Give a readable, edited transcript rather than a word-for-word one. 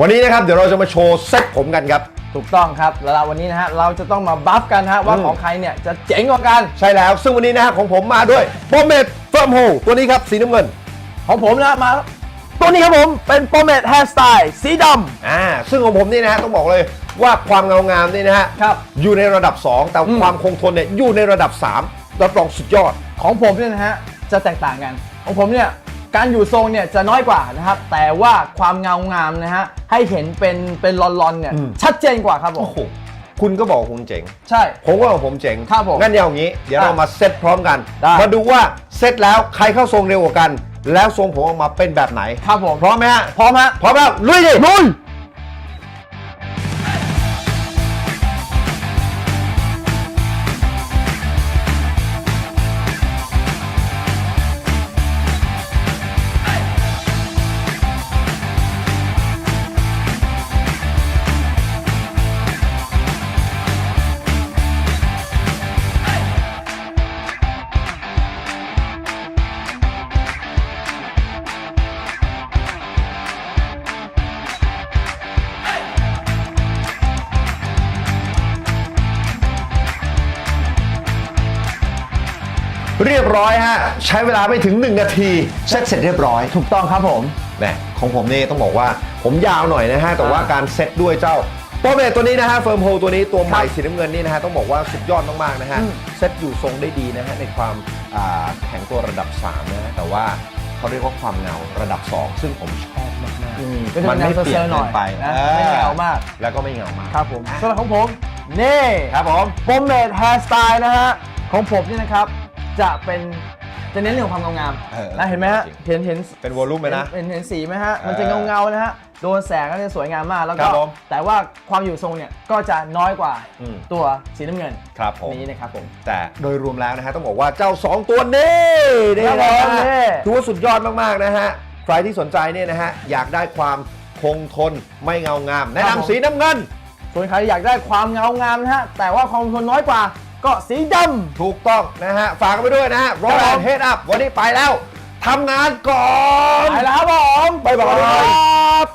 วันนี้นะครับเดี๋ยวเราจะมาโชว์เซ็ตผมกันครับถูกต้องครับแล้ววันนี้นะฮะเราจะต้องมาบัฟกันฮะว่าของใครเนี่ยจะเจ๋งกว่ากัน ใช่แล้วซึ่งวันนี้นะฮะของผมมาด้วยโปรเมดเฟิร์มโฮตัวนี้ครับสีน้ำเงินของผมนะมาตัวนี้ครับผมเป็นโปรเมดแฮร์สไตล์สีดำซึ่งของผมนี่นะฮะต้องบอกเลยว่าความเงางามนี่นะฮะอยู่ในระดับ 2 แต่ความคงทนเนี่ยอยู่ในระดับ 3รับรองสุดยอดของผมเนี่ยนะฮะจะแตกต่างกันของผมเนี่ยการอยู่ทรงเนี่ยจะน้อยกว่านะครับแต่ว่าความเงางามนะฮะให้เห็นเป็นลอนๆเนี่ยชัดเจนกว่าครับผมคุณก็บอกคุณเจ๋งใช่ผมก็บอกผมเจ๋งครับผมงั้นอย่างนี้เดี๋ยวเรามาเซตพร้อมกันมาดูว่าเซตแล้วใครเข้าทรงเร็วกว่ากันแล้วทรงผมออกมาเป็นแบบไหนครับผมพร้อมไหมฮะพร้อมฮะพร้อมแล้วลุยดิลุยเรียบร้อยฮะใช้เวลาไม่ถึง1 นาทีเซตเสร็จเรียบร้อยถูกต้องครับผมเนี่ยของผมนี่ต้องบอกว่าผมยาวหน่อยนะฮะแต่ว่าการเซตด้วยเจ้าโปรเมดตัวนี้นะฮะเฟิร์มโฮตัวนี้ตัวใหม่สีน้ำเงินนี่นะฮะต้องบอกว่าสุดยอดมากๆนะฮะเซตอยู่ทรงได้ดีนะฮะในความแข็งตัวระดับ3นะฮะแต่ว่าเขาเรียกว่าความเงาระดับ 2 ซึ่งผมชอบมากๆมันไม่เปลี่ยนเกินไปนะไม่เงามากแล้วก็ไม่เงามากครับผมส่วนของผมนี่ครับผมโปรเมดแฮร์สไตล์นะฮะของผมนี่นะครับจะเน้นเรื่องความงามนะเห็นไหมฮะเห็นเป็นวอลลุ่มไหมนะเห็นสีไหมฮะมันจะเงานะฮะโดนแสงก็จะสวยงามมากแล้วก็แต่ว่าความอยู่ทรงเนี่ยก็จะน้อยกว่าตัวสีน้ำเงินครับผมนี้นะครับผมแต่โดยรวมแล้วนะฮะต้องบอกว่าเจ้า2ตัวนี้นี่นะถือว่าสุดยอดมากๆนะฮะใครที่สนใจเนี่ยนะฮะอยากได้ความคงทนไม่เงางามแนะนำสีน้ำเงินส่วนใครอยากได้ความเงางามนะฮะแต่ว่าความทนน้อยกว่าก็สีดำถูกต้องนะฮะฝากกันไปด้วยนะฮะโรแลนด์เฮดอัพวันนี้ไปแล้วทำงานก่อนไปแล้วครับผมบ๊ายบาย